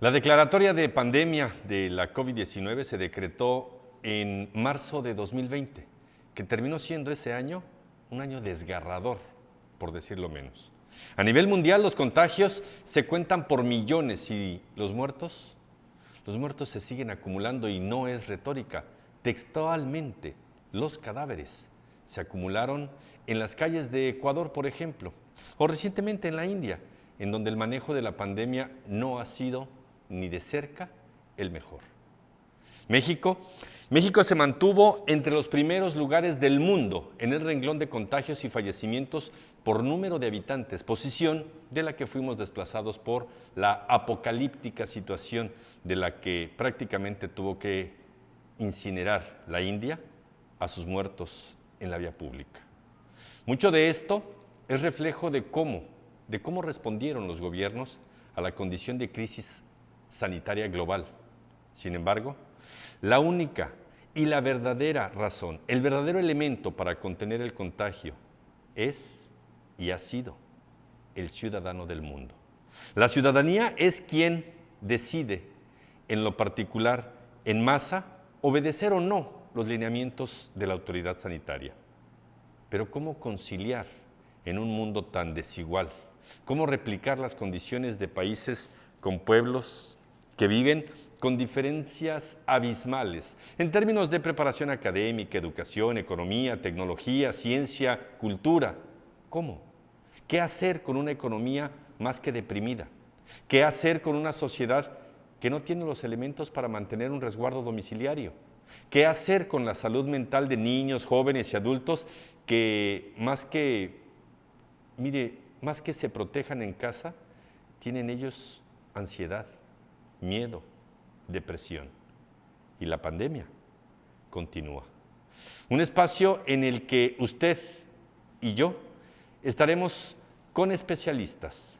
La declaratoria de pandemia de la COVID-19 se decretó en marzo de 2020, que terminó siendo ese año un año desgarrador, por decirlo menos. A nivel mundial, los contagios se cuentan por millones y los muertos se siguen acumulando y no es retórica. Textualmente, los cadáveres se acumularon en las calles de Ecuador, por ejemplo, o recientemente en la India, en donde el manejo de la pandemia no ha sido ni de cerca el mejor. México se mantuvo entre los primeros lugares del mundo en el renglón de contagios y fallecimientos por número de habitantes, posición de la que fuimos desplazados por la apocalíptica situación de la que prácticamente tuvo que incinerar la India a sus muertos en la vía pública. Mucho de esto es reflejo de cómo respondieron los gobiernos a la condición de crisis sanitaria global. Sin embargo, la única y la verdadera razón, el verdadero elemento para contener el contagio es y ha sido el ciudadano del mundo. La ciudadanía es quien decide, en lo particular, en masa, obedecer o no los lineamientos de la autoridad sanitaria. Pero ¿cómo conciliar en un mundo tan desigual? ¿Cómo replicar las condiciones de países con pueblos que viven con diferencias abismales en términos de preparación académica, educación, economía, tecnología, ciencia, cultura? ¿Cómo? ¿Qué hacer con una economía más que deprimida? ¿Qué hacer con una sociedad que no tiene los elementos para mantener un resguardo domiciliario? ¿Qué hacer con la salud mental de niños, jóvenes y adultos que más que se protejan en casa, tienen ellos ansiedad, miedo, depresión? Y la pandemia continúa. Un espacio en el que usted y yo estaremos con especialistas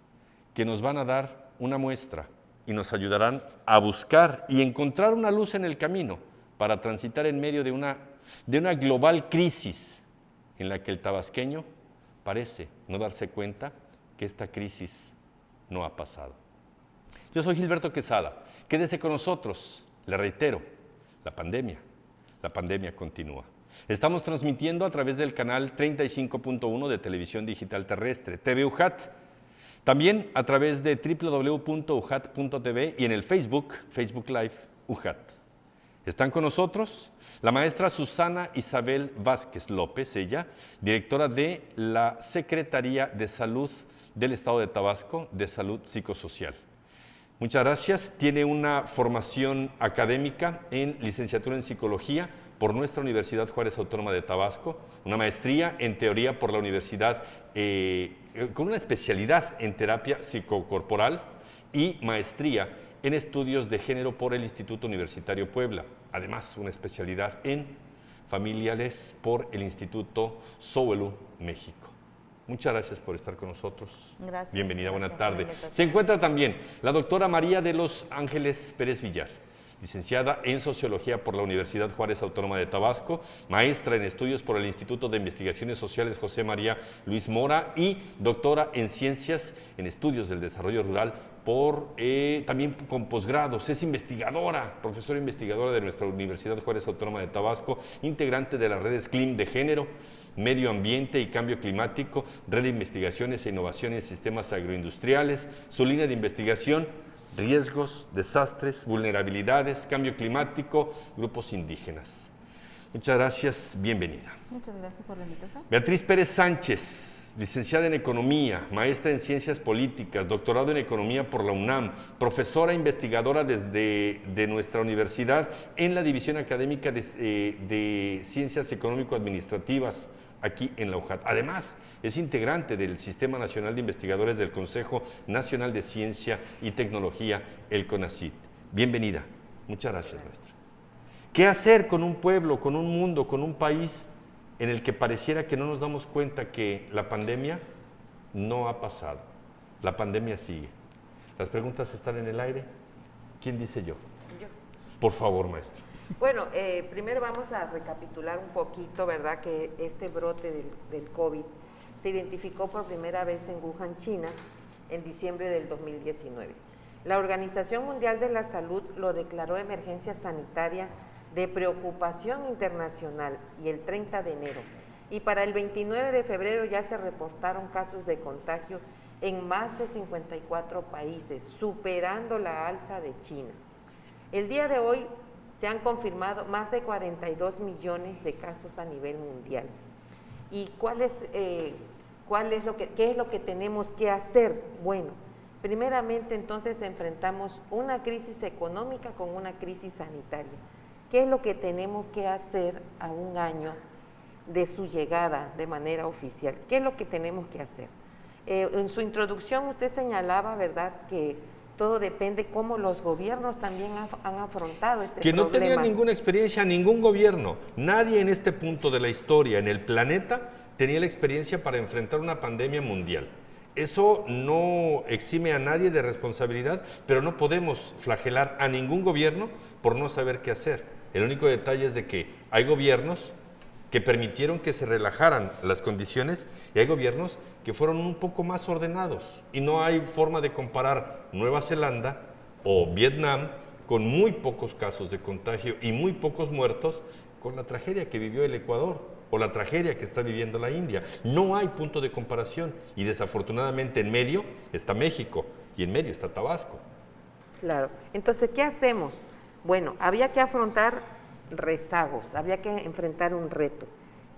que nos van a dar una muestra y nos ayudarán a buscar y encontrar una luz en el camino para transitar en medio de una global crisis en la que el tabasqueño parece no darse cuenta que esta crisis no ha pasado. Yo soy Gilberto Quesada. Quédese con nosotros. Le reitero, la pandemia continúa. Estamos transmitiendo a través del canal 35.1 de Televisión Digital Terrestre, TV UJAT, también a través de www.ujat.tv y en el Facebook Live UJAT. Están con nosotros la maestra Susana Isabel Vázquez López, ella, directora de la Secretaría de Salud del Estado de Tabasco, de Salud Psicosocial. Muchas gracias. Tiene una formación académica en licenciatura en Psicología por nuestra Universidad Juárez Autónoma de Tabasco, una maestría en Teoría por la Universidad, con una especialidad en Terapia Psicocorporal y maestría en Estudios de Género por el Instituto Universitario Puebla. Además, una especialidad en Familiares por el Instituto Sowelu, México. Muchas gracias por estar con nosotros. Gracias. Bienvenida, buena tarde. Se encuentra también la doctora María de los Ángeles Pérez Villar, licenciada en Sociología por la Universidad Juárez Autónoma de Tabasco, maestra en Estudios por el Instituto de Investigaciones Sociales José María Luis Mora y doctora en Ciencias en Estudios del Desarrollo Rural también con posgrados. Es investigadora, profesora investigadora de nuestra Universidad Juárez Autónoma de Tabasco, integrante de las redes CLIM de Género, Medio Ambiente y Cambio Climático, Red de Investigaciones e Innovación en Sistemas Agroindustriales. Su línea de investigación: riesgos, desastres, vulnerabilidades, cambio climático, grupos indígenas. Muchas gracias, bienvenida. Muchas gracias por la invitación. Beatriz Pérez Sánchez, licenciada en Economía, maestra en Ciencias Políticas, doctorado en Economía por la UNAM, profesora investigadora de nuestra universidad en la División Académica de Ciencias Económico-Administrativas, aquí en la UJAT. Además, es integrante del Sistema Nacional de Investigadores del Consejo Nacional de Ciencia y Tecnología, el CONACYT. Bienvenida. Muchas gracias, maestra. ¿Qué hacer con un pueblo, con un mundo, con un país en el que pareciera que no nos damos cuenta que la pandemia no ha pasado? La pandemia sigue. ¿Las preguntas están en el aire? ¿Quién dice yo? Yo. Por favor, maestra. Bueno, primero vamos a recapitular un poquito, ¿verdad?, que este brote del COVID se identificó por primera vez en Wuhan, China, en diciembre del 2019. La Organización Mundial de la Salud lo declaró emergencia sanitaria de preocupación internacional y el 30 de enero. Y para el 29 de febrero ya se reportaron casos de contagio en más de 54 países, superando la alza de China. El día de hoy se han confirmado más de 42 millones de casos a nivel mundial. ¿Y qué es lo que tenemos que hacer? Bueno, primeramente entonces enfrentamos una crisis económica con una crisis sanitaria. ¿Qué es lo que tenemos que hacer a un año de su llegada de manera oficial? ¿Qué es lo que tenemos que hacer? En su introducción usted señalaba, ¿verdad?, que todo depende cómo los gobiernos también han afrontado este problema. Que no tenía ninguna experiencia ningún gobierno. Nadie en este punto de la historia, en el planeta, tenía la experiencia para enfrentar una pandemia mundial. Eso no exime a nadie de responsabilidad, pero no podemos flagelar a ningún gobierno por no saber qué hacer. El único detalle es de que hay gobiernos que permitieron que se relajaran las condiciones y hay gobiernos que fueron un poco más ordenados. Y no hay forma de comparar Nueva Zelanda o Vietnam con muy pocos casos de contagio y muy pocos muertos con la tragedia que vivió el Ecuador o la tragedia que está viviendo la India. No hay punto de comparación y desafortunadamente en medio está México y en medio está Tabasco. Claro. Entonces, ¿qué hacemos? Bueno, había que afrontar rezagos, había que enfrentar un reto.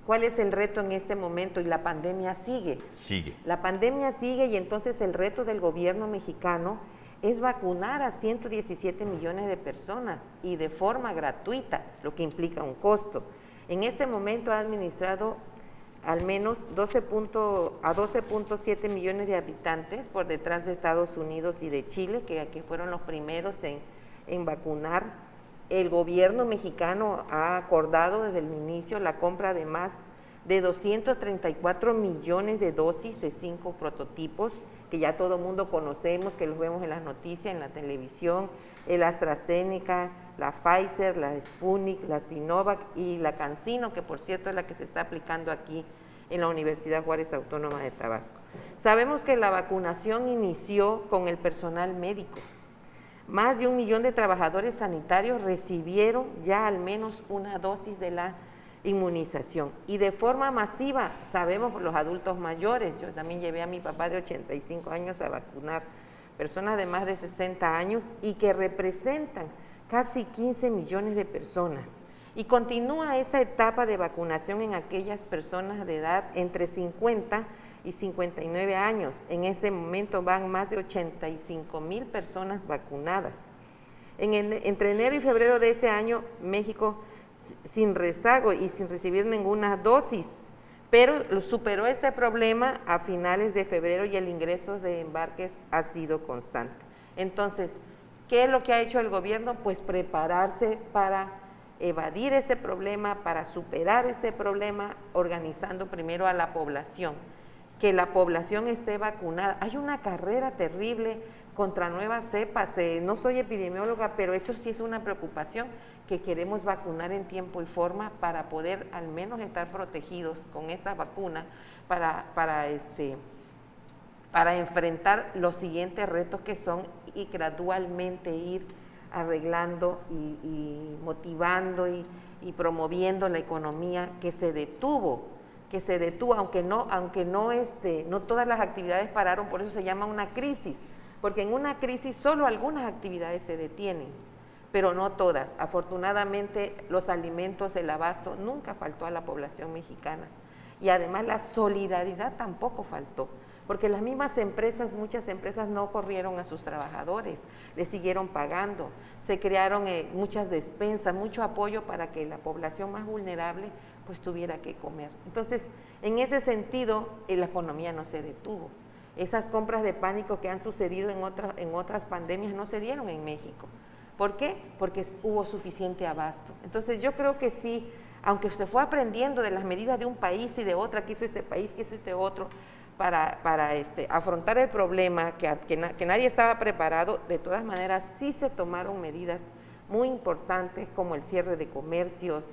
¿Cuál es el reto en este momento? Y la pandemia sigue. Sigue. La pandemia sigue y entonces el reto del gobierno mexicano es vacunar a 117 millones de personas y de forma gratuita, lo que implica un costo. En este momento ha administrado al menos a 12.7 millones de habitantes por detrás de Estados Unidos y de Chile, que fueron los primeros en vacunar. El gobierno mexicano ha acordado desde el inicio la compra de más de 234 millones de dosis de 5 prototipos que ya todo el mundo conocemos, que los vemos en las noticias, en la televisión, el AstraZeneca, la Pfizer, la Sputnik, la Sinovac y la CanSino, que por cierto es la que se está aplicando aquí en la Universidad Juárez Autónoma de Tabasco. Sabemos que la vacunación inició con el personal médico. Más de 1 millón de trabajadores sanitarios recibieron ya al menos una dosis de la inmunización. Y de forma masiva, sabemos por los adultos mayores, yo también llevé a mi papá de 85 años a vacunar, personas de más de 60 años y que representan casi 15 millones de personas. Y continúa esta etapa de vacunación en aquellas personas de edad entre 50 y 59 años. En este momento van más de 85,000 personas vacunadas. Entre enero y febrero de este año, México, sin rezago y sin recibir ninguna dosis, pero superó este problema a finales de febrero y el ingreso de embarques ha sido constante. Entonces, ¿qué es lo que ha hecho el gobierno? Pues prepararse para evadir este problema, para superar este problema, organizando primero a la población, que la población esté vacunada. Hay una carrera terrible contra nuevas cepas, no soy epidemióloga, pero eso sí es una preocupación, que queremos vacunar en tiempo y forma para poder al menos estar protegidos con esta vacuna para enfrentar los siguientes retos que son y gradualmente ir arreglando y motivando y promoviendo la economía que se detuvo, aunque no todas las actividades pararon, por eso se llama una crisis, porque en una crisis solo algunas actividades se detienen, pero no todas. Afortunadamente los alimentos, el abasto nunca faltó a la población mexicana y además la solidaridad tampoco faltó, porque las mismas empresas, muchas empresas no corrieron a sus trabajadores, les siguieron pagando, se crearon muchas despensas, mucho apoyo para que la población más vulnerable pues tuviera que comer. Entonces, en ese sentido, la economía no se detuvo. Esas compras de pánico que han sucedido en otras pandemias no se dieron en México. ¿Por qué? Porque hubo suficiente abasto. Entonces, yo creo que sí, aunque se fue aprendiendo de las medidas de un país y de otra, que hizo este país, que hizo este otro, para afrontar el problema que nadie estaba preparado, de todas maneras sí se tomaron medidas muy importantes como el cierre de comercios,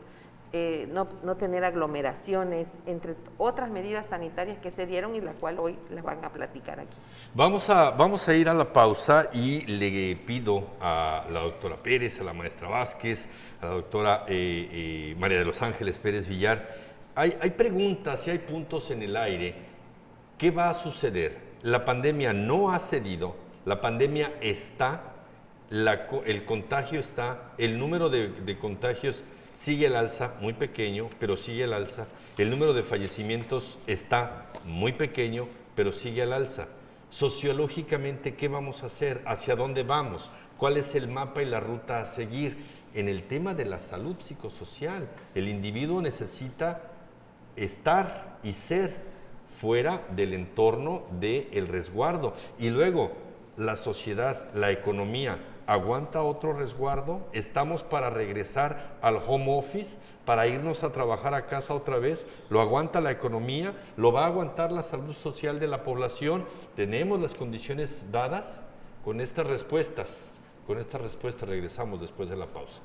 no tener aglomeraciones, entre otras medidas sanitarias que se dieron y la cual hoy les van a platicar aquí. Vamos a ir a la pausa y le pido a la doctora Pérez, a la maestra Vázquez, a la doctora María de los Ángeles Pérez Villar. Hay preguntas y hay puntos en el aire. ¿Qué va a suceder? La pandemia no ha cedido, la pandemia está, el contagio está, el número de contagios sigue al alza, muy pequeño, pero sigue al alza. El número de fallecimientos está muy pequeño, pero sigue al alza. Sociológicamente, ¿qué vamos a hacer? ¿Hacia dónde vamos? ¿Cuál es el mapa y la ruta a seguir? En el tema de la salud psicosocial, el individuo necesita estar y ser fuera del entorno del resguardo. Y luego, la sociedad, la economía, ¿aguanta otro resguardo? ¿Estamos para regresar al home office, para irnos a trabajar a casa otra vez? ¿Lo aguanta la economía? ¿Lo va a aguantar la salud social de la población? ¿Tenemos las condiciones dadas? Con estas respuestas regresamos después de la pausa.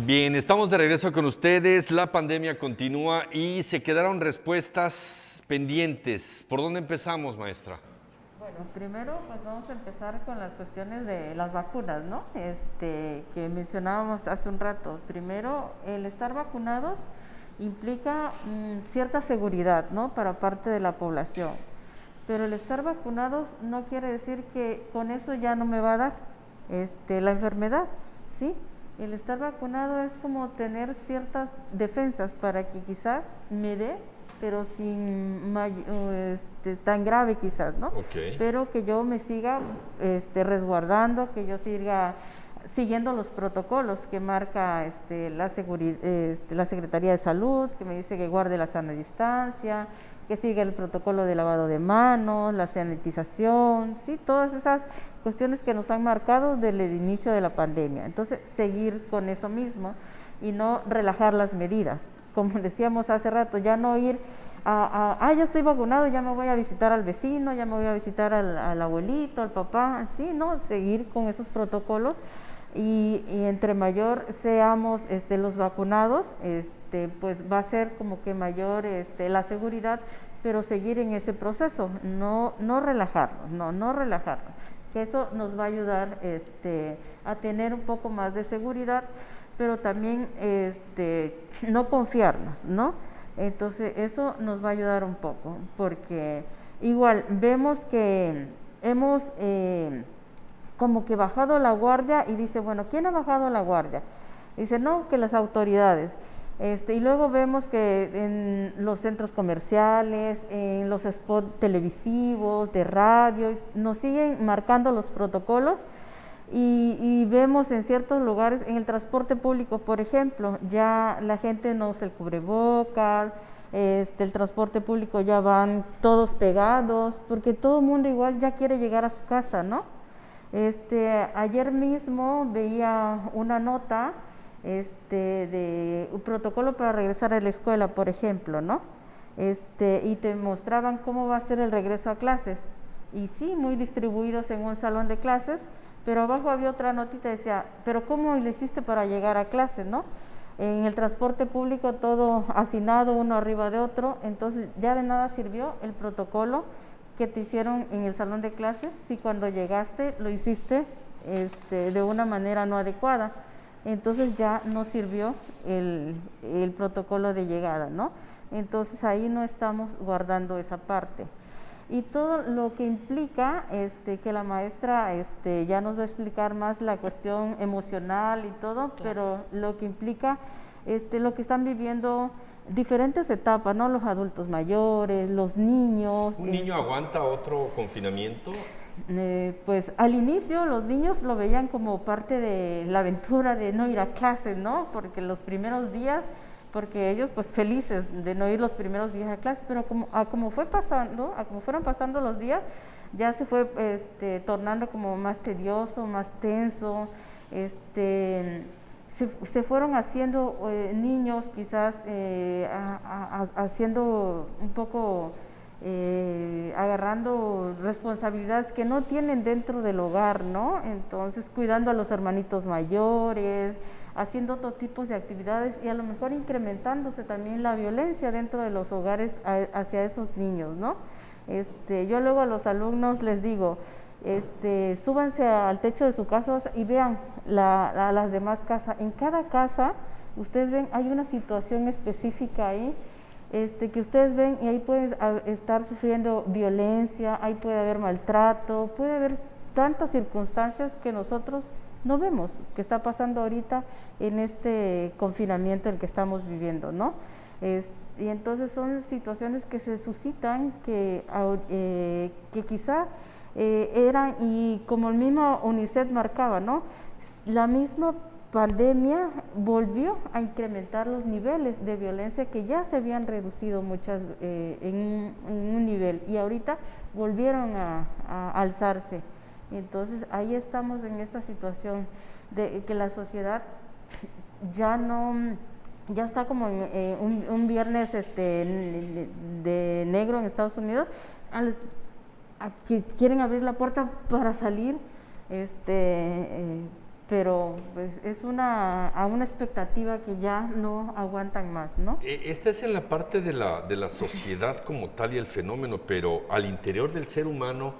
Bien, estamos de regreso con ustedes. La pandemia continúa y se quedaron respuestas pendientes. ¿Por dónde empezamos, maestra? Bueno, primero pues vamos a empezar con las cuestiones de las vacunas, ¿no? Que mencionábamos hace un rato. Primero, el estar vacunados implica cierta seguridad, ¿no? Para parte de la población. Pero el estar vacunados no quiere decir que con eso ya no me va a dar la enfermedad, ¿sí? El estar vacunado es como tener ciertas defensas para que quizás me dé, pero sin tan grave quizás, ¿no? Okay. Pero que yo me siga resguardando, que yo siga siguiendo los protocolos que marca la Secretaría de Salud, que me dice que guarde la sana distancia, que siga el protocolo de lavado de manos, la sanitización, ¿sí? Todas esas cuestiones que nos han marcado desde el inicio de la pandemia. Entonces, seguir con eso mismo y no relajar las medidas. Como decíamos hace rato, ya no ir ya estoy vacunado, ya me voy a visitar al vecino, ya me voy a visitar al abuelito, al papá, sí, ¿no? Seguir con esos protocolos y entre mayor seamos los vacunados, pues va a ser como que mayor la seguridad, pero seguir en ese proceso, no relajarnos, no relajarnos, que eso nos va a ayudar a tener un poco más de seguridad, pero también no confiarnos, ¿no? Entonces eso nos va a ayudar un poco, porque igual vemos que hemos como que bajado la guardia y dice, bueno, ¿quién ha bajado la guardia? Dice, no, que las autoridades. Y luego vemos que en los centros comerciales, en los spots televisivos, de radio, nos siguen marcando los protocolos y vemos en ciertos lugares, en el transporte público, por ejemplo, ya la gente no usa el cubrebocas, el transporte público ya van todos pegados, porque todo el mundo igual ya quiere llegar a su casa, ¿no? Ayer mismo veía una nota de un protocolo para regresar a la escuela, por ejemplo, ¿no? Y te mostraban cómo va a ser el regreso a clases. Y sí, muy distribuidos en un salón de clases, pero abajo había otra notita que decía, pero ¿cómo le hiciste para llegar a clases, no? En el transporte público todo hacinado uno arriba de otro, entonces ya de nada sirvió el protocolo que te hicieron en el salón de clases si cuando llegaste lo hiciste de una manera no adecuada. Entonces ya no sirvió el protocolo de llegada, ¿no? Entonces ahí no estamos guardando esa parte. Y todo lo que implica, que la maestra ya nos va a explicar más la cuestión emocional y todo, claro. Pero lo que implica, lo que están viviendo diferentes etapas, ¿no? Los adultos mayores, los niños. ¿Un niño aguanta otro confinamiento? pues al inicio los niños lo veían como parte de la aventura de no ir a clase, ¿no? Porque los primeros días, porque ellos pues felices de no ir los primeros días a clase, pero como fueron pasando los días, ya se fue tornando como más tedioso, más tenso, se fueron haciendo niños quizás haciendo un poco, agarrando responsabilidades que no tienen dentro del hogar, ¿no? Entonces cuidando a los hermanitos mayores, haciendo otro tipo de actividades y a lo mejor incrementándose también la violencia dentro de los hogares hacia esos niños, ¿no? Yo luego a los alumnos les digo, súbanse al techo de su casa y vean las demás casas. En cada casa, ustedes ven, hay una situación específica ahí, que ustedes ven y ahí pueden estar sufriendo violencia, ahí puede haber maltrato, puede haber tantas circunstancias que nosotros no vemos, que está pasando ahorita en este confinamiento en el que estamos viviendo, ¿no? Y entonces son situaciones que se suscitan que quizá eran, y como el mismo UNICEF marcaba, ¿no? La misma pandemia volvió a incrementar los niveles de violencia que ya se habían reducido muchas en un nivel y ahorita volvieron a alzarse. Entonces ahí estamos en esta situación de que la sociedad ya está como en un viernes de negro en Estados Unidos, que quieren abrir la puerta para salir, pero pues es a una expectativa que ya no aguantan más, ¿no? Esta es en la parte de la sociedad como tal y el fenómeno, pero al interior del ser humano,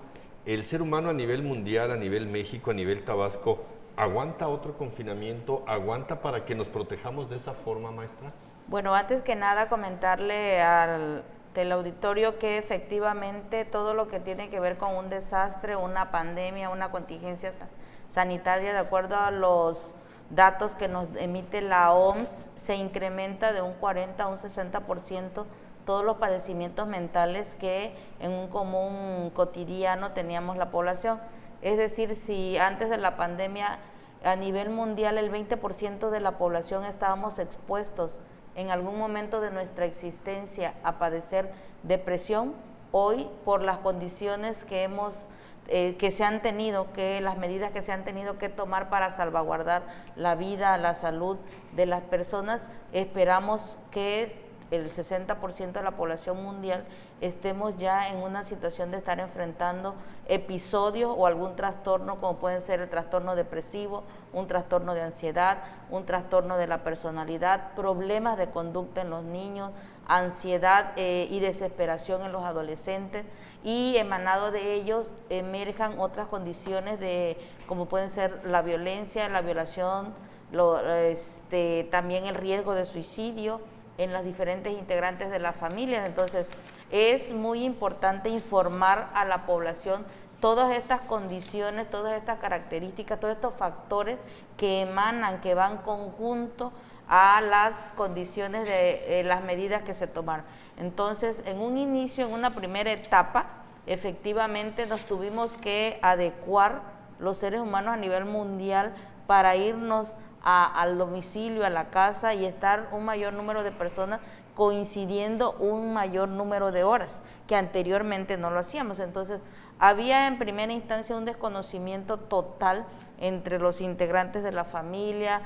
el ser humano a nivel mundial, a nivel México, a nivel Tabasco, ¿aguanta otro confinamiento? ¿Aguanta para que nos protejamos de esa forma, maestra? Bueno, antes que nada comentarle al teleauditorio que efectivamente todo lo que tiene que ver con un desastre, una pandemia, una contingencia sanitaria, de acuerdo a los datos que nos emite la OMS, se incrementa de un 40 a un 60% todos los padecimientos mentales que en un común cotidiano teníamos la población. Es decir, si antes de la pandemia a nivel mundial el 20% de la población estábamos expuestos en algún momento de nuestra existencia a padecer depresión, hoy por las condiciones que se han tenido, que las medidas que se han tenido que tomar para salvaguardar la vida, la salud de las personas, esperamos que el 60% de la población mundial estemos ya en una situación de estar enfrentando episodios o algún trastorno, como pueden ser el trastorno depresivo, un trastorno de ansiedad, un trastorno de la personalidad, problemas de conducta en los niños, ansiedad y desesperación en los adolescentes, y emanado de ellos emerjan otras condiciones como pueden ser la violencia, la violación, también el riesgo de suicidio en los diferentes integrantes de las familias. Entonces, es muy importante informar a la población todas estas condiciones, todas estas características, todos estos factores que emanan, que van conjunto a las condiciones de las medidas que se tomaron. Entonces, en un inicio, en una primera etapa, efectivamente nos tuvimos que adecuar los seres humanos a nivel mundial para irnos al domicilio, a la casa, y estar un mayor número de personas coincidiendo un mayor número de horas, que anteriormente no lo hacíamos. Entonces, había en primera instancia un desconocimiento total entre los integrantes de la familia,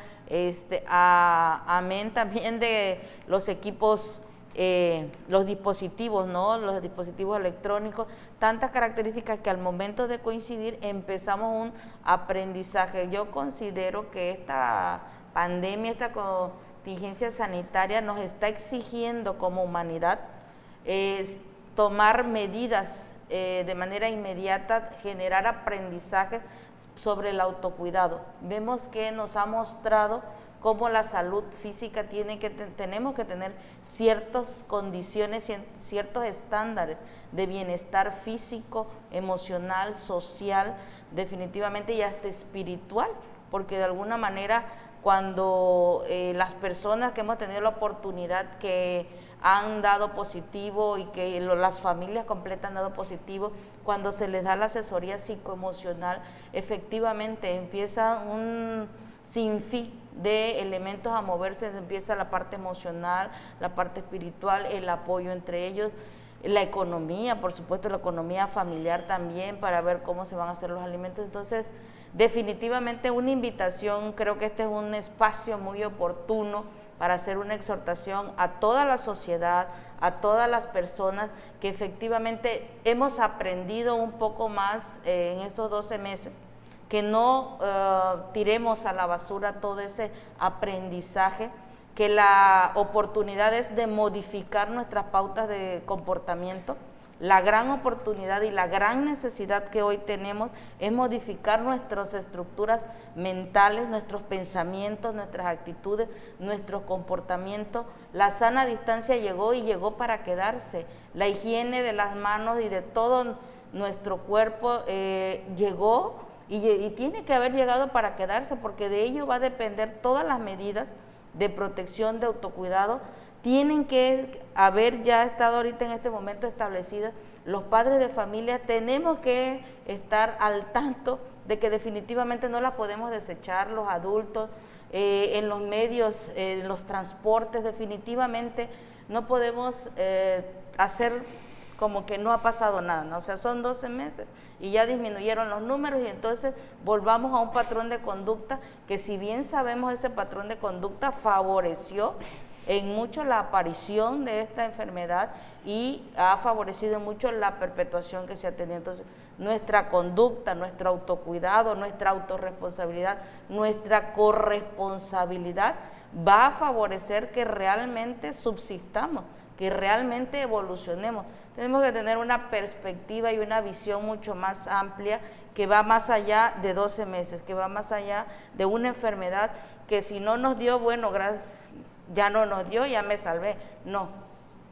amén también de los equipos, los dispositivos, ¿no? Los dispositivos electrónicos, tantas características que al momento de coincidir empezamos un aprendizaje. Yo considero que esta pandemia, esta contingencia sanitaria nos está exigiendo como humanidad tomar medidas de manera inmediata, generar aprendizaje sobre el autocuidado. Vemos que nos ha mostrado cómo la salud física tenemos que tener ciertas condiciones, ciertos estándares de bienestar físico, emocional, social, definitivamente, y hasta espiritual, porque de alguna manera cuando las personas que hemos tenido la oportunidad que han dado positivo y que las familias completas han dado positivo, cuando se les da la asesoría psicoemocional, efectivamente empieza un sinfín de elementos a moverse, empieza la parte emocional, la parte espiritual, el apoyo entre ellos, la economía, por supuesto, la economía familiar también, para ver cómo se van a hacer los alimentos. Entonces, definitivamente una invitación, creo que este es un espacio muy oportuno para hacer una exhortación a toda la sociedad, a todas las personas que efectivamente hemos aprendido un poco más en estos 12 meses, que no tiremos a la basura todo ese aprendizaje, que la oportunidad es de modificar nuestras pautas de comportamiento. La gran oportunidad y la gran necesidad que hoy tenemos es modificar nuestras estructuras mentales, nuestros pensamientos, nuestras actitudes, nuestros comportamientos. La sana distancia llegó y llegó para quedarse. La higiene de las manos y de todo nuestro cuerpo llegó y tiene que haber llegado para quedarse, porque de ello va a depender todas las medidas de protección, de autocuidado, tienen que haber ya estado ahorita en este momento establecidas. Los padres de familia tenemos que estar al tanto de que definitivamente no la podemos desechar, los adultos, en los medios, en los transportes, definitivamente no podemos hacer como que no ha pasado nada, ¿no? O sea, son 12 meses y ya disminuyeron los números, y entonces volvamos a un patrón de conducta que, si bien sabemos ese patrón de conducta favoreció en mucho la aparición de esta enfermedad y ha favorecido mucho la perpetuación que se ha tenido. Entonces, nuestra conducta, nuestro autocuidado, nuestra autorresponsabilidad, nuestra corresponsabilidad va a favorecer que realmente subsistamos, que realmente evolucionemos. Tenemos que tener una perspectiva y una visión mucho más amplia, que va más allá de 12 meses, que va más allá de una enfermedad que, si no nos dio, bueno, ya no nos dio, ya me salvé. No,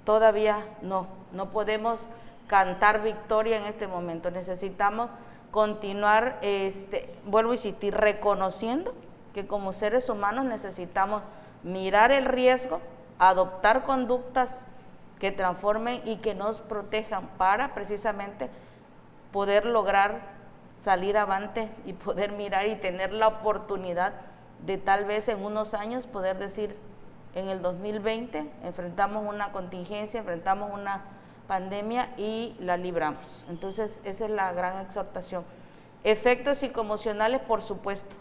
todavía no podemos cantar victoria en este momento. Necesitamos continuar, vuelvo a insistir, reconociendo que como seres humanos necesitamos mirar el riesgo, adoptar conductas que transformen y que nos protejan para precisamente poder lograr salir avante y poder mirar y tener la oportunidad de tal vez en unos años poder decir: en el 2020 enfrentamos una contingencia, enfrentamos una pandemia y la libramos. Entonces, esa es la gran exhortación. Efectos psicoemocionales, por supuesto.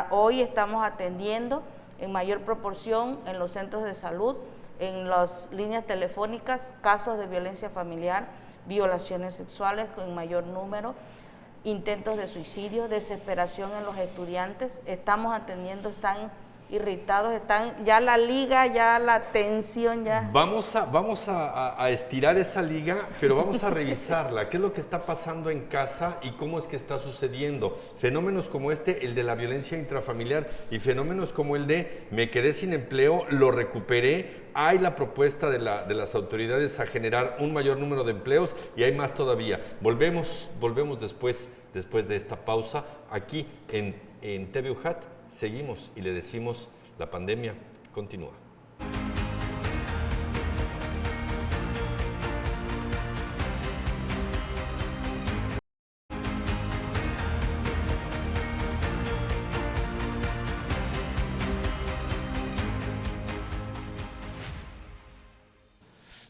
Hoy estamos atendiendo en mayor proporción en los centros de salud, en las líneas telefónicas, casos de violencia familiar, violaciones sexuales en mayor número, intentos de suicidio, desesperación en los estudiantes. Estamos atendiendo, están irritados, están ya la liga, ya la tensión, ya. Vamos a estirar esa liga, pero vamos a revisarla. ¿Qué es lo que está pasando en casa y cómo es que está sucediendo? Fenómenos como el de la violencia intrafamiliar, y fenómenos como el de me quedé sin empleo, lo recuperé. Hay la propuesta de las autoridades a generar un mayor número de empleos, y hay más todavía. Volvemos después de esta pausa aquí en TV UJAT. Seguimos y le decimos: la pandemia continúa.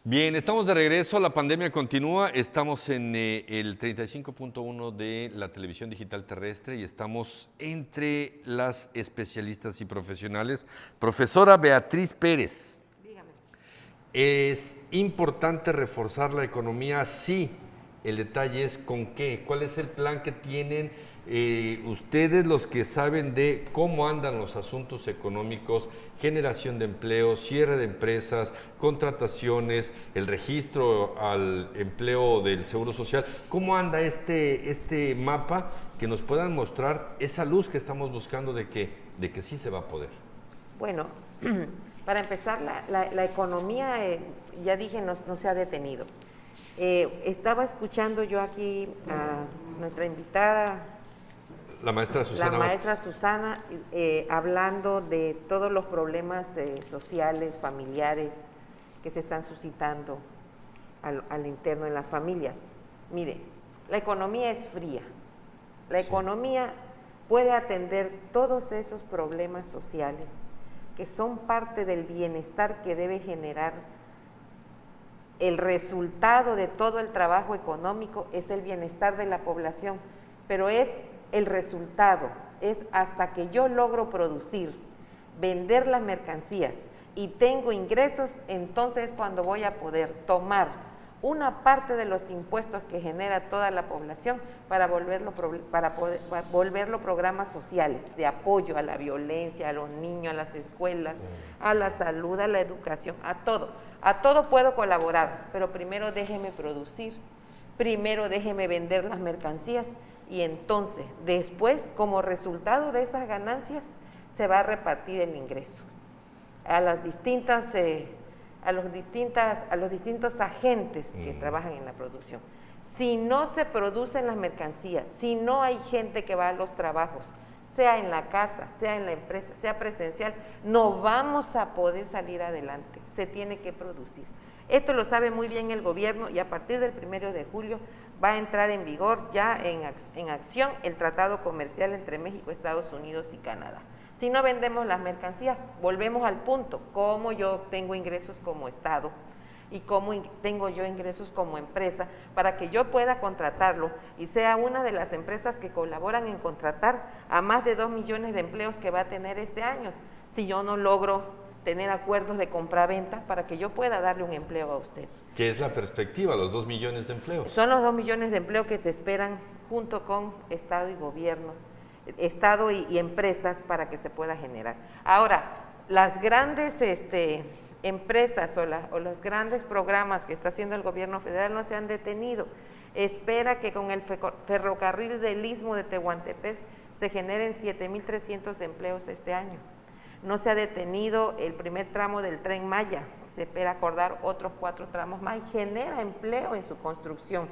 Bien, estamos de regreso, la pandemia continúa, estamos en el 35.1 de la televisión digital terrestre y estamos entre las especialistas y profesionales. Profesora Beatriz Pérez. Dígame. ¿Es importante reforzar la economía? Sí. El detalle es con qué, cuál es el plan que tienen ustedes, los que saben de cómo andan los asuntos económicos, generación de empleo, cierre de empresas, contrataciones, el registro al empleo del Seguro Social. ¿Cómo anda este mapa que nos puedan mostrar esa luz que estamos buscando de que sí se va a poder? Bueno, para empezar, la economía, ya dije, no se ha detenido. Estaba escuchando yo aquí a nuestra invitada, la maestra Susana. La maestra Susana, hablando de todos los problemas sociales, familiares que se están suscitando al interno en las familias. Mire, la economía es fría. La economía puede atender todos esos problemas sociales que son parte del bienestar que debe generar el resultado de todo el trabajo económico, es el bienestar de la población, pero es el resultado, es hasta que yo logro producir, vender las mercancías y tengo ingresos, entonces es cuando voy a poder tomar una parte de los impuestos que genera toda la población para volverlo programas sociales de apoyo a la violencia, a los niños, a las escuelas, a la salud, a la educación, a todo puedo colaborar, pero primero déjeme producir, primero déjeme vender las mercancías y entonces después, como resultado de esas ganancias, se va a repartir el ingreso a los distintos agentes que trabajan en la producción. Si no se producen las mercancías, si no hay gente que va a los trabajos, sea en la casa, sea en la empresa, sea presencial, no vamos a poder salir adelante, se tiene que producir. Esto lo sabe muy bien el gobierno y a partir del 1 de julio va a entrar en vigor ya en acción el Tratado Comercial entre México, Estados Unidos y Canadá. Si no vendemos las mercancías, volvemos al punto, cómo yo tengo ingresos como Estado y cómo tengo yo ingresos como empresa para que yo pueda contratarlo y sea una de las empresas que colaboran en contratar a más de 2 millones de empleos que va a tener este año, si yo no logro tener acuerdos de compra-venta para que yo pueda darle un empleo a usted. ¿Qué es la perspectiva, los 2 millones de empleos? Son los 2 millones de empleos que se esperan junto con Estado y gobierno, Estado y empresas para que se pueda generar. Ahora, las grandes empresas o los grandes programas que está haciendo el gobierno federal no se han detenido. Espera que con el ferrocarril del Istmo de Tehuantepec se generen 7,300 empleos este año. No se ha detenido el primer tramo del Tren Maya, se espera acordar otros 4 tramos más y genera empleo en su construcción.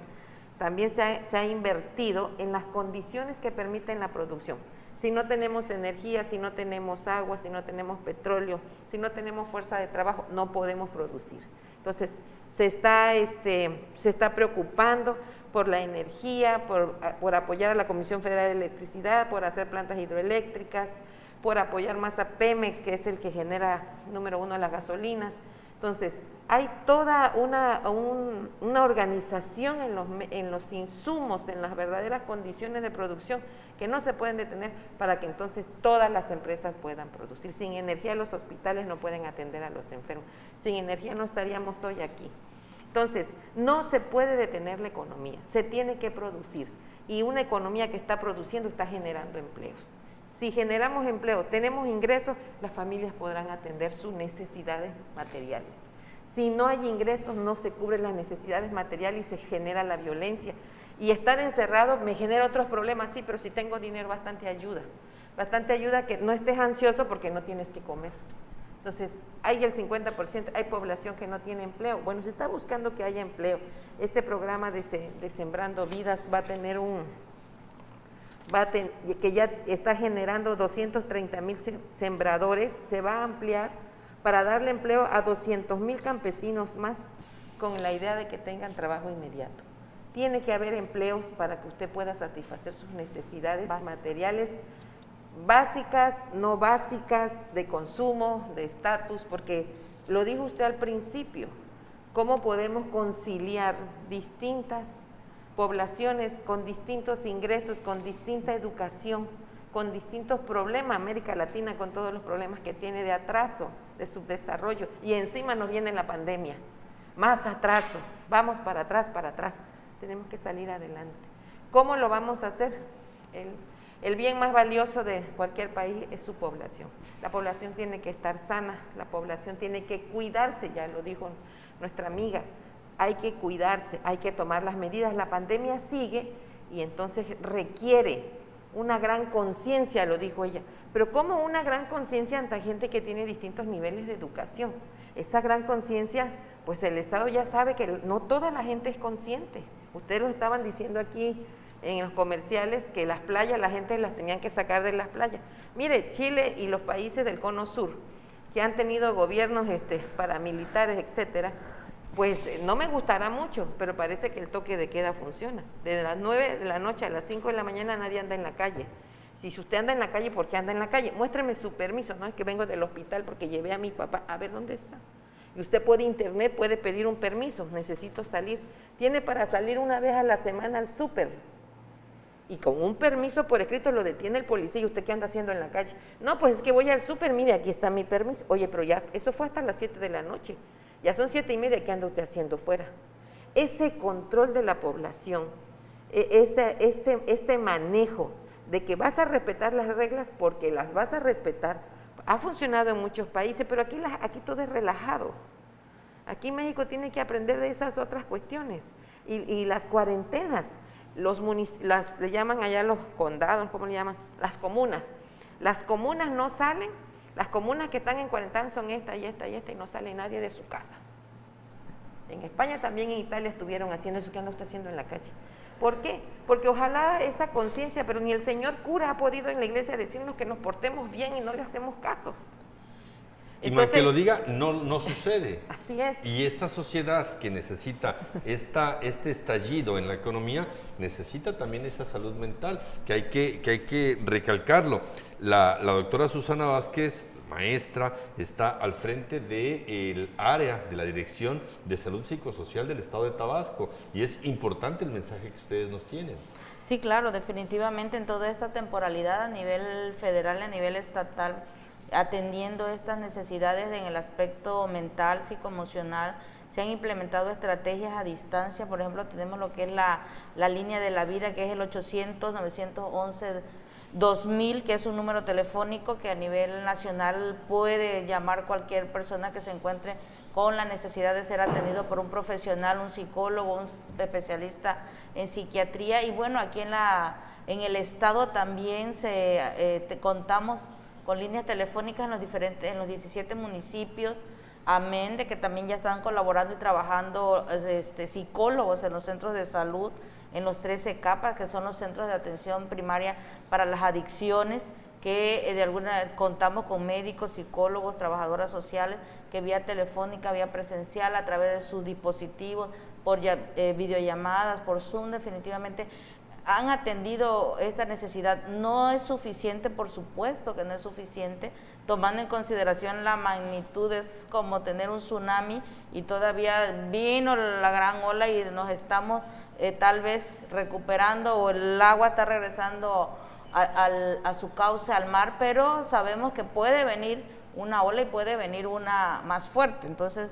También se ha invertido en las condiciones que permiten la producción. Si no tenemos energía, si no tenemos agua, si no tenemos petróleo, si no tenemos fuerza de trabajo, no podemos producir. Entonces, se está preocupando por la energía, por apoyar a la Comisión Federal de Electricidad, por hacer plantas hidroeléctricas, por apoyar más a Pemex, que es el que genera, número 1, las gasolinas. Entonces, hay toda una organización en los insumos, en las verdaderas condiciones de producción que no se pueden detener para que entonces todas las empresas puedan producir. Sin energía los hospitales no pueden atender a los enfermos. Sin energía no estaríamos hoy aquí. Entonces, no se puede detener la economía, se tiene que producir. Y una economía que está produciendo está generando empleos. Si generamos empleo, tenemos ingresos, las familias podrán atender sus necesidades materiales. Si no hay ingresos, no se cubren las necesidades materiales y se genera la violencia. Y estar encerrado me genera otros problemas, sí, pero si tengo dinero, bastante ayuda que no estés ansioso porque no tienes que comer. Entonces, hay el 50%, hay población que no tiene empleo. Bueno, se está buscando que haya empleo. Este programa de Sembrando Vidas va a tener que ya está generando 230,000 sembradores, se va a ampliar para darle empleo a 200,000 campesinos más con la idea de que tengan trabajo inmediato. Tiene que haber empleos para que usted pueda satisfacer sus necesidades materiales básicas, no básicas, de consumo, de estatus, porque lo dijo usted al principio, ¿cómo podemos conciliar distintas poblaciones con distintos ingresos, con distinta educación, con distintos problemas? América Latina con todos los problemas que tiene de atraso, de subdesarrollo, y encima nos viene la pandemia, más atraso, vamos para atrás, tenemos que salir adelante. ¿Cómo lo vamos a hacer? El bien más valioso de cualquier país es su población. La población tiene que estar sana, la población tiene que cuidarse, ya lo dijo nuestra amiga, hay que cuidarse, hay que tomar las medidas. La pandemia sigue y entonces requiere una gran conciencia, lo dijo ella. Pero ¿cómo una gran conciencia ante gente que tiene distintos niveles de educación? Esa gran conciencia, pues el Estado ya sabe que no toda la gente es consciente. Ustedes lo estaban diciendo aquí en los comerciales, que las playas, la gente las tenían que sacar de las playas. Mire, Chile y los países del Cono Sur, que han tenido gobiernos paramilitares, etcétera, pues no me gustará mucho, pero parece que el toque de queda funciona. Desde las 9 de la noche a las 5 de la mañana nadie anda en la calle. Si usted anda en la calle, ¿por qué anda en la calle? Muéstrame su permiso, no es que vengo del hospital porque llevé a mi papá, a ver dónde está. Y usted puede internet, puede pedir un permiso, necesito salir. Tiene para salir una vez a la semana al súper. Y con un permiso por escrito lo detiene el policía. ¿Y usted qué anda haciendo en la calle? No, pues es que voy al súper, mire, aquí está mi permiso. Oye, pero ya, eso fue hasta las 7 de la noche. Ya son 7:30, ¿qué anda usted haciendo fuera? Ese control de la población, este manejo de que vas a respetar las reglas porque las vas a respetar, ha funcionado en muchos países, pero aquí todo es relajado. Aquí México tiene que aprender de esas otras cuestiones. Y las cuarentenas, le llaman allá los condados, ¿cómo le llaman? Las comunas. Las comunas no salen, las comunas que están en cuarentena son esta y esta y esta, y no sale nadie de su casa. En España también, en Italia estuvieron haciendo eso que anda usted haciendo en la calle. ¿Por qué? Porque ojalá esa conciencia, pero ni el señor cura ha podido en la iglesia decirnos que nos portemos bien y no le hacemos caso. Y más que lo diga, no sucede. Así es. Y esta sociedad que necesita este estallido en la economía, necesita también esa salud mental, que hay que recalcarlo. La doctora Susana Vázquez, maestra, está al frente del área de la Dirección de Salud Psicosocial del Estado de Tabasco, y es importante el mensaje que ustedes nos tienen. Sí, claro, definitivamente en toda esta temporalidad a nivel federal, a nivel estatal, atendiendo estas necesidades en el aspecto mental, psicoemocional, se han implementado estrategias a distancia. Por ejemplo, tenemos lo que es la línea de la vida, que es el 800-911-2000, que es un número telefónico que a nivel nacional puede llamar cualquier persona que se encuentre con la necesidad de ser atendido por un profesional, un psicólogo, un especialista en psiquiatría. Y bueno, aquí en el estado también contamos con líneas telefónicas en los 17 municipios, amén de que también ya están colaborando y trabajando psicólogos en los centros de salud, en los 13 CAPAS, que son los centros de atención primaria para las adicciones, que contamos con médicos, psicólogos, trabajadoras sociales, que vía telefónica, vía presencial, a través de sus dispositivos, por videollamadas, por Zoom, definitivamente han atendido esta necesidad. No es suficiente, por supuesto que no es suficiente, tomando en consideración la magnitud, es como tener un tsunami y todavía vino la gran ola y nos estamos tal vez recuperando, o el agua está regresando a su cauce, al mar, pero sabemos que puede venir una ola y puede venir una más fuerte. Entonces,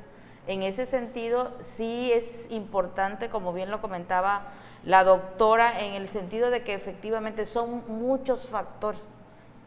en ese sentido, sí es importante, como bien lo comentaba la doctora, en el sentido de que efectivamente son muchos factores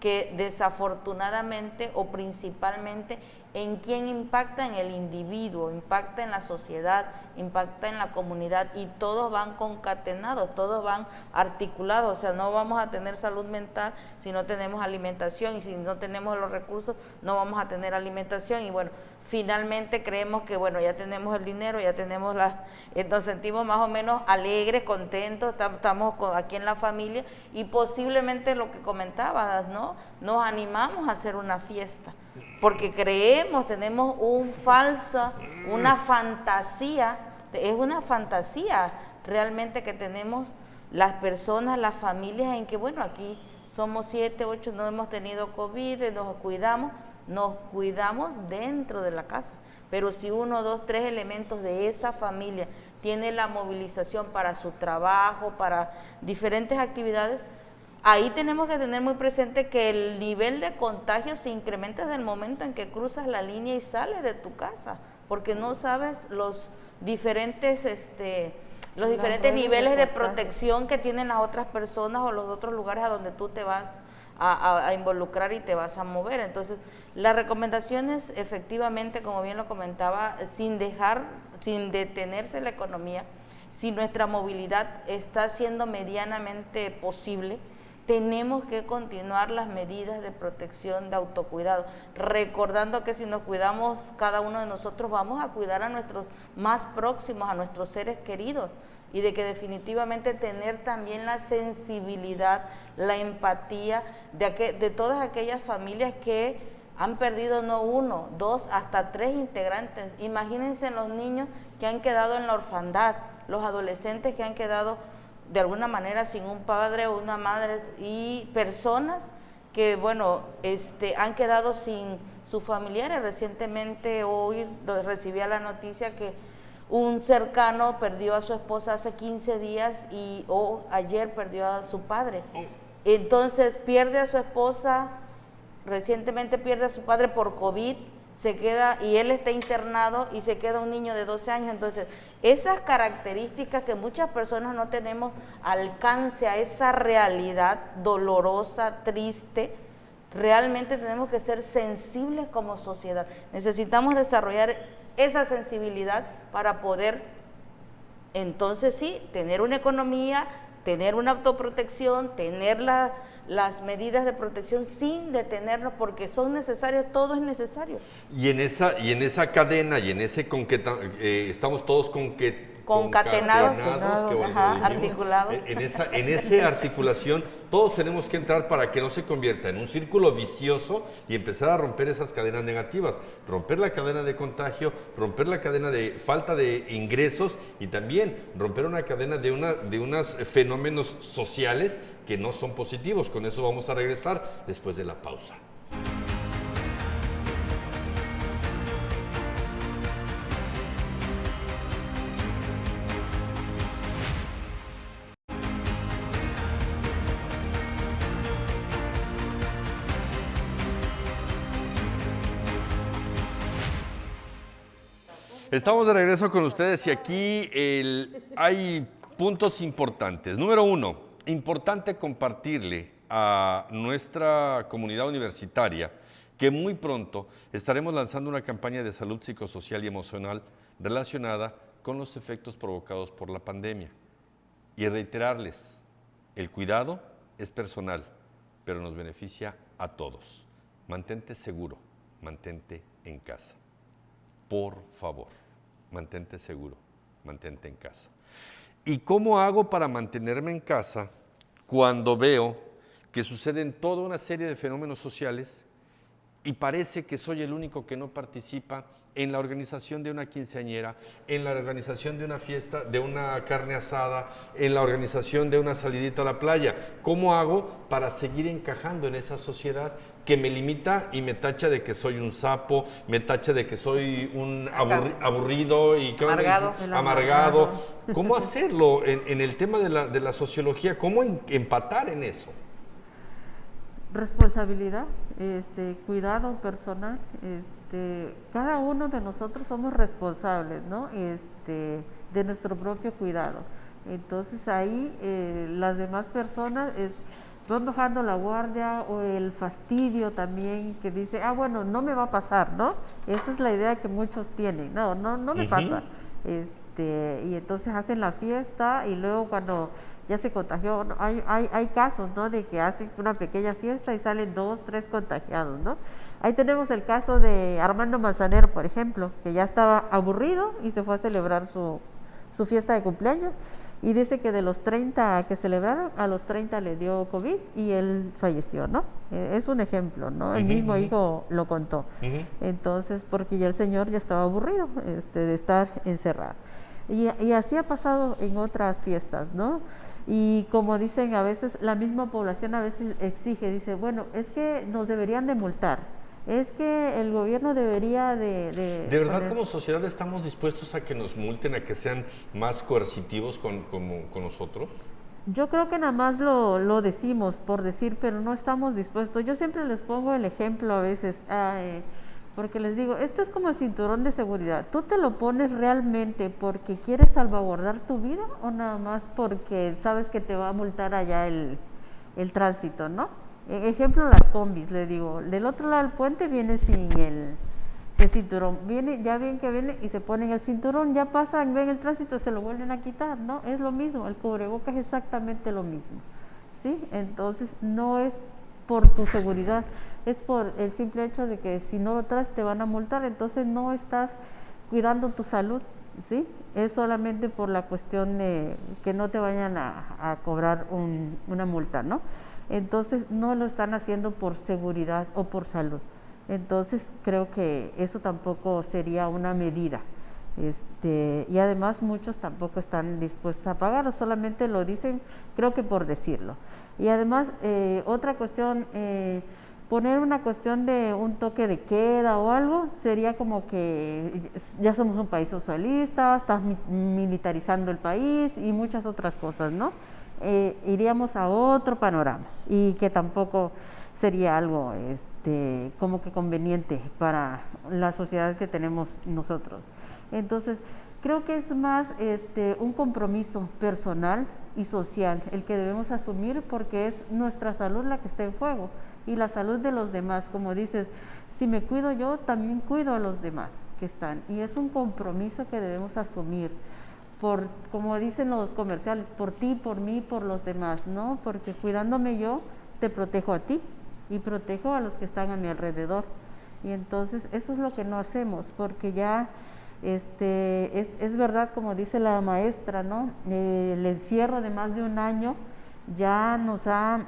que desafortunadamente o principalmente en quién impacta, en el individuo, impacta en la sociedad, impacta en la comunidad, y todos van concatenados, todos van articulados. O sea, no vamos a tener salud mental si no tenemos alimentación, y si no tenemos los recursos no vamos a tener alimentación. Y bueno, finalmente creemos que bueno, ya tenemos el dinero, ya tenemos nos sentimos más o menos alegres, contentos, estamos aquí en la familia, y posiblemente lo que comentabas, ¿no? Nos animamos a hacer una fiesta, porque creemos, tenemos una fantasía, es una fantasía realmente que tenemos las personas, las familias, en que bueno, aquí somos 7, 8, no hemos tenido COVID, nos cuidamos dentro de la casa, pero si 1, 2, 3 elementos de esa familia tiene la movilización para su trabajo, para diferentes actividades, ahí tenemos que tener muy presente que el nivel de contagio se incrementa desde el momento en que cruzas la línea y sales de tu casa, porque no sabes los diferentes niveles de protección que tienen las otras personas o los otros lugares a donde tú te vas a involucrar y te vas a mover. Entonces, las recomendaciones, efectivamente, como bien lo comentaba, sin detenerse la economía, si nuestra movilidad está siendo medianamente posible, tenemos que continuar las medidas de protección, de autocuidado, recordando que si nos cuidamos cada uno de nosotros, vamos a cuidar a nuestros más próximos, a nuestros seres queridos, y de que definitivamente tener también la sensibilidad, la empatía de todas aquellas familias que han perdido no uno, dos, hasta tres integrantes. Imagínense los niños que han quedado en la orfandad, los adolescentes que han quedado de alguna manera sin un padre o una madre, y personas que, bueno, han quedado sin sus familiares. Recientemente hoy recibía la noticia que un cercano perdió a su esposa hace 15 días y ayer perdió a su padre. Entonces pierde a su esposa, recientemente pierde a su padre por COVID, se queda, y él está internado y se queda un niño de 12 años. Entonces, esas características que muchas personas no tenemos alcance a esa realidad dolorosa, triste, realmente tenemos que ser sensibles como sociedad. Necesitamos desarrollar esa sensibilidad para poder, entonces sí, tener una economía, tener una autoprotección, tener las medidas de protección sin detenernos, porque son necesarias, todo es necesario. Y en esa cadena y en ese estamos todos Concatenados, qué bonito ajá, lo dijimos. articulados. En esa articulación todos tenemos que entrar para que no se convierta en un círculo vicioso y empezar a romper esas cadenas negativas, romper la cadena de contagio, romper la cadena de falta de ingresos y también romper una cadena de unos fenómenos sociales que no son positivos. Con eso vamos a regresar después de la pausa. Estamos de regreso con ustedes y aquí hay puntos importantes. Número uno, importante compartirle a nuestra comunidad universitaria que muy pronto estaremos lanzando una campaña de salud psicosocial y emocional relacionada con los efectos provocados por la pandemia. Y reiterarles, el cuidado es personal, pero nos beneficia a todos. Mantente seguro, mantente en casa. Por favor, mantente seguro, mantente en casa. ¿Y cómo hago para mantenerme en casa cuando veo que suceden toda una serie de fenómenos sociales y parece que soy el único que no participa en la organización de una quinceañera, en la organización de una fiesta, de una carne asada, en la organización de una salidita a la playa? ¿Cómo hago para seguir encajando en esa sociedad que me limita y me tacha de que soy un sapo, me tacha de que soy un aburrido y amargado? ¿Cómo hacerlo en el tema de la sociología? ¿Cómo empatar en eso? Responsabilidad, cuidado personal, cada uno de nosotros somos responsables, ¿no? De nuestro propio cuidado. Entonces ahí las demás personas van bajando la guardia, o el fastidio también, que dice, bueno, no me va a pasar, ¿no? Esa es la idea que muchos tienen, no me pasa. Y entonces hacen la fiesta y luego cuando ya se contagió, ¿no? Hay casos, ¿no?, de que hacen una pequeña fiesta y salen 2, 3 contagiados, ¿no? Ahí tenemos el caso de Armando Manzanero, por ejemplo, que ya estaba aburrido y se fue a celebrar su fiesta de cumpleaños, y dice que de los 30 que celebraron, a los 30 le dio COVID y él falleció, ¿no? Es un ejemplo, ¿no? El mismo hijo lo contó. Entonces, porque ya el señor ya estaba aburrido de estar encerrado. Y así ha pasado en otras fiestas, ¿no? Y como dicen, a veces la misma población a veces exige, dice, bueno, es que nos deberían de multar, es que el gobierno debería ¿De verdad como sociedad estamos dispuestos a que nos multen, a que sean más coercitivos con nosotros? Yo creo que nada más lo decimos por decir, pero no estamos dispuestos. Yo siempre les pongo el ejemplo a veces, porque les digo, esto es como el cinturón de seguridad. ¿Tú te lo pones realmente porque quieres salvaguardar tu vida o nada más porque sabes que te va a multar allá el tránsito, ¿no? Ejemplo, las combis, le digo, del otro lado del puente viene sin el cinturón, ya ven que viene y se ponen el cinturón, ya pasan, ven el tránsito, se lo vuelven a quitar, ¿no? Es lo mismo, el cubrebocas es exactamente lo mismo, ¿sí? Entonces no es por tu seguridad, es por el simple hecho de que si no lo traes te van a multar, entonces no estás cuidando tu salud, ¿sí? Es solamente por la cuestión de que no te vayan a cobrar una multa, ¿no? Entonces no lo están haciendo por seguridad o por salud, Entonces creo que eso tampoco sería una medida. Y además muchos tampoco están dispuestos a pagarlo, solamente lo dicen, creo que por decirlo. Y además, otra cuestión, poner una cuestión de un toque de queda o algo, sería como que ya somos un país socialista, estás militarizando el país y muchas otras cosas, ¿no? Iríamos a otro panorama y que tampoco sería algo como que conveniente para la sociedad que tenemos nosotros. Entonces, creo que es más un compromiso personal y social el que debemos asumir, porque es nuestra salud la que está en juego y la salud de los demás. Como dices, si me cuido yo, también cuido a los demás que están, y es un compromiso que debemos asumir, por, como dicen los comerciales, por ti, por mí, por los demás, ¿no? Porque cuidándome yo, te protejo a ti y protejo a los que están a mi alrededor. Y entonces eso es lo que no hacemos, porque ya es verdad, como dice la maestra, ¿no? El encierro de más de un año ya nos ha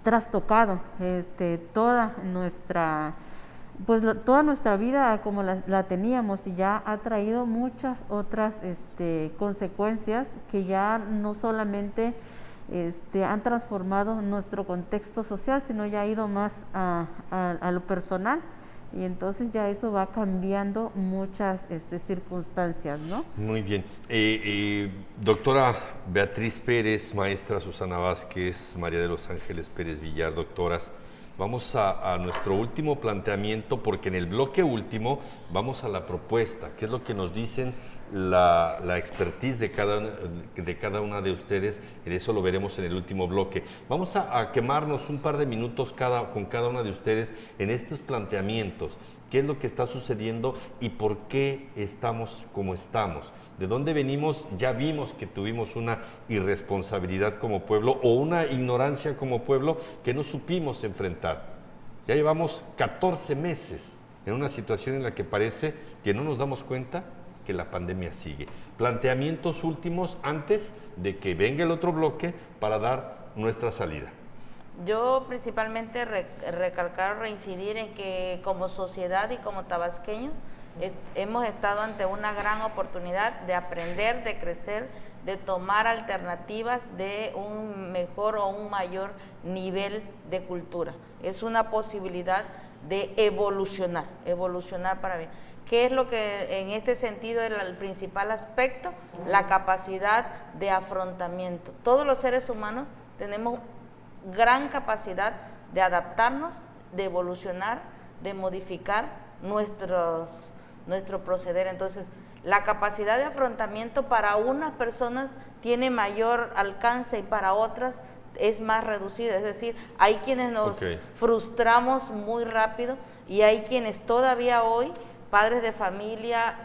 trastocado toda nuestra toda nuestra vida como la teníamos, y ya ha traído muchas otras consecuencias que ya no solamente han transformado nuestro contexto social, sino ya ha ido más a lo personal, y entonces ya eso va cambiando muchas circunstancias, ¿no? Muy bien. Doctora Beatriz Pérez, maestra Susana Vázquez, María de los Ángeles Pérez Villar, doctoras, vamos a nuestro último planteamiento, porque en el bloque último vamos a la propuesta, que es lo que nos dicen la expertise de cada una de ustedes. En eso lo veremos en el último bloque. Vamos a quemarnos un par de minutos con cada una de ustedes en estos planteamientos. ¿Qué es lo que está sucediendo y por qué estamos como estamos? ¿De dónde venimos? Ya vimos que tuvimos una irresponsabilidad como pueblo o una ignorancia como pueblo que no supimos enfrentar. Ya llevamos 14 meses en una situación en la que parece que no nos damos cuenta que la pandemia sigue. Planteamientos últimos antes de que venga el otro bloque para dar nuestra salida. Yo principalmente recalcar, reincidir en que como sociedad y como tabasqueños hemos estado ante una gran oportunidad de aprender, de crecer, de tomar alternativas de un mejor o un mayor nivel de cultura. Es una posibilidad de evolucionar para bien. ¿Qué es lo que en este sentido es el principal aspecto? La capacidad de afrontamiento. Todos los seres humanos tenemos gran capacidad de adaptarnos, de evolucionar, de modificar nuestro proceder. Entonces, la capacidad de afrontamiento para unas personas tiene mayor alcance y para otras es más reducida. Es decir, hay quienes nos frustramos muy rápido y hay quienes todavía hoy, padres de familia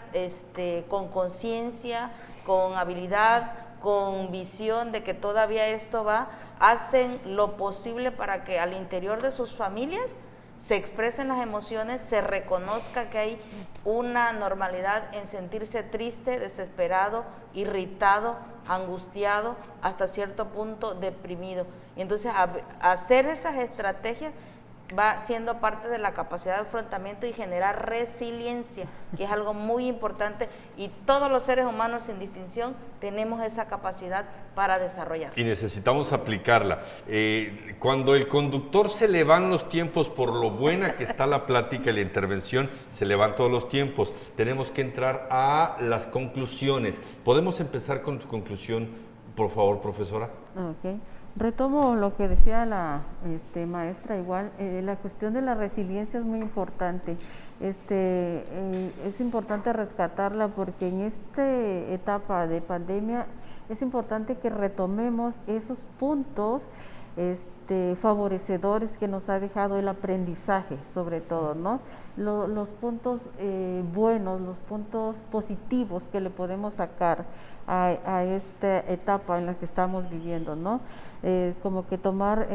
con conciencia, con habilidad, con visión de que todavía esto va, hacen lo posible para que al interior de sus familias se expresen las emociones, se reconozca que hay una normalidad en sentirse triste, desesperado, irritado, angustiado, hasta cierto punto deprimido. Y entonces hacer esas estrategias va siendo parte de la capacidad de afrontamiento y generar resiliencia, que es algo muy importante, y todos los seres humanos sin distinción tenemos esa capacidad para desarrollar. Y necesitamos aplicarla. Cuando el conductor se le van los tiempos por lo buena que está la plática y la intervención, se le van todos los tiempos. Tenemos que entrar a las conclusiones. ¿Podemos empezar con tu conclusión, por favor, profesora? Ok. Retomo lo que decía la maestra, igual, la cuestión de la resiliencia es muy importante. Es importante rescatarla, porque en esta etapa de pandemia es importante que retomemos esos puntos favorecedores que nos ha dejado el aprendizaje, sobre todo, ¿no? Los puntos buenos, los puntos positivos que le podemos sacar a esta etapa en la que estamos viviendo, ¿no? Como que tomar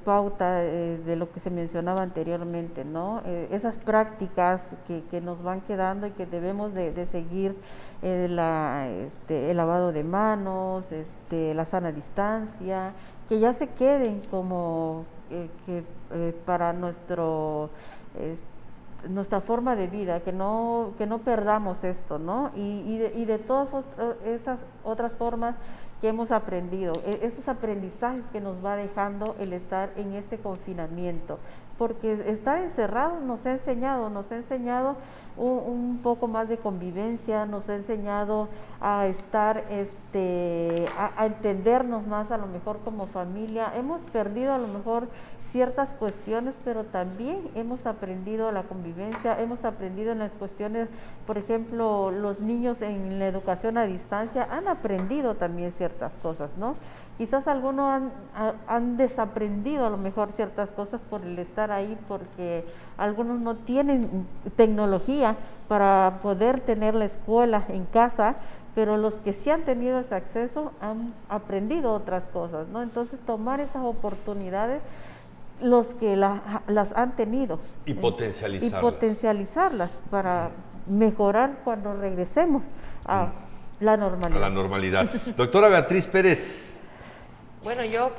pauta de lo que se mencionaba anteriormente, ¿no? Esas prácticas que nos van quedando y que debemos de seguir, el lavado de manos, la sana distancia, que ya se queden como para nuestro nuestra forma de vida, que no perdamos esto, ¿no? Y de todas esas otras formas que hemos aprendido, esos aprendizajes que nos va dejando el estar en este confinamiento, porque estar encerrados nos ha enseñado un poco más de convivencia, nos ha enseñado a estar, a entendernos más a lo mejor como familia. Hemos perdido a lo mejor ciertas cuestiones, pero también hemos aprendido la convivencia, hemos aprendido en las cuestiones, por ejemplo, los niños en la educación a distancia han aprendido también ciertas cosas, ¿no? Quizás algunos han desaprendido a lo mejor ciertas cosas por el estar ahí, porque algunos no tienen tecnología para poder tener la escuela en casa, pero los que sí han tenido ese acceso han aprendido otras cosas, ¿no? Entonces tomar esas oportunidades, los que las han tenido. Y potencializarlas. Y potencializarlas para mejorar cuando regresemos a la normalidad. A la normalidad. Doctora Beatriz Pérez. Bueno, yo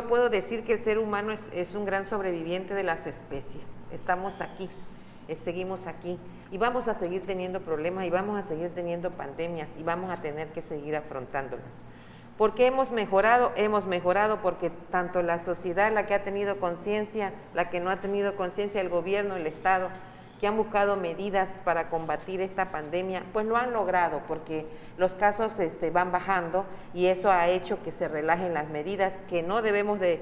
puedo decir que el ser humano es un gran sobreviviente de las especies. Estamos aquí, seguimos aquí y vamos a seguir teniendo problemas y vamos a seguir teniendo pandemias y vamos a tener que seguir afrontándolas. ¿Por qué hemos mejorado? Hemos mejorado porque tanto la sociedad, la que ha tenido conciencia, la que no ha tenido conciencia, el gobierno, el Estado, que han buscado medidas para combatir esta pandemia, pues lo han logrado porque los casos van bajando y eso ha hecho que se relajen las medidas, que no debemos de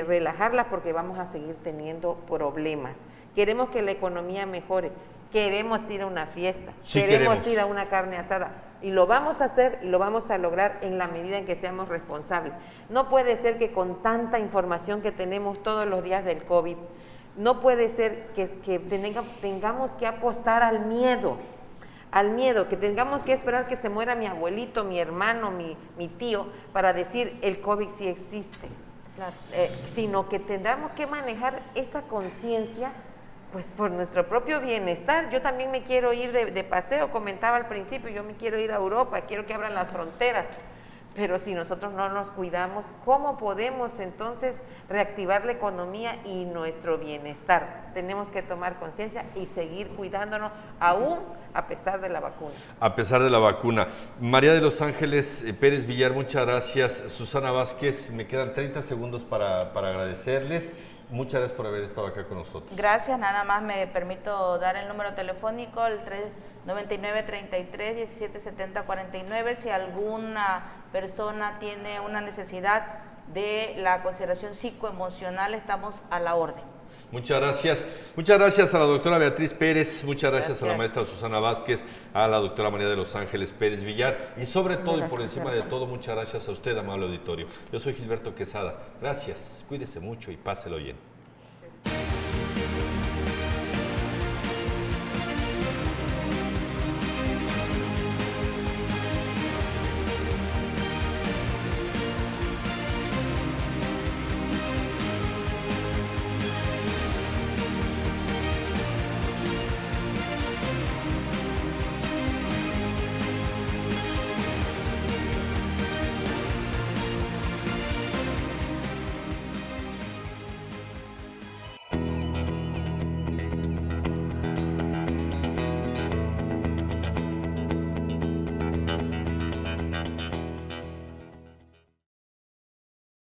relajarlas porque vamos a seguir teniendo problemas. Queremos que la economía mejore, queremos ir a una fiesta, sí, queremos ir a una carne asada y lo vamos a hacer y lo vamos a lograr en la medida en que seamos responsables. No puede ser que con tanta información que tenemos todos los días del COVID, no puede ser que tengamos que apostar al miedo, que tengamos que esperar que se muera mi abuelito, mi hermano, mi tío, para decir el COVID sí existe. Claro. Sino que tendremos que manejar esa conciencia pues por nuestro propio bienestar. Yo también me quiero ir de paseo, comentaba al principio, yo me quiero ir a Europa, quiero que abran las fronteras. Pero si nosotros no nos cuidamos, ¿cómo podemos entonces reactivar la economía y nuestro bienestar? Tenemos que tomar conciencia y seguir cuidándonos aún a pesar de la vacuna. A pesar de la vacuna. María de los Ángeles Pérez Villar, muchas gracias. Susana Vázquez, me quedan 30 segundos para agradecerles. Muchas gracias por haber estado acá con nosotros. Gracias, nada más me permito dar el número telefónico, el 9933-1770-49. Si alguna persona tiene una necesidad de la consideración psicoemocional, estamos a la orden. Muchas gracias. Muchas gracias a la doctora Beatriz Pérez, muchas gracias a la maestra Susana Vázquez, a la doctora María de los Ángeles Pérez Villar y sobre todo y por encima de todo, muchas gracias a usted, amable auditorio. Yo soy Gilberto Quesada. Gracias, cuídese mucho y páselo bien.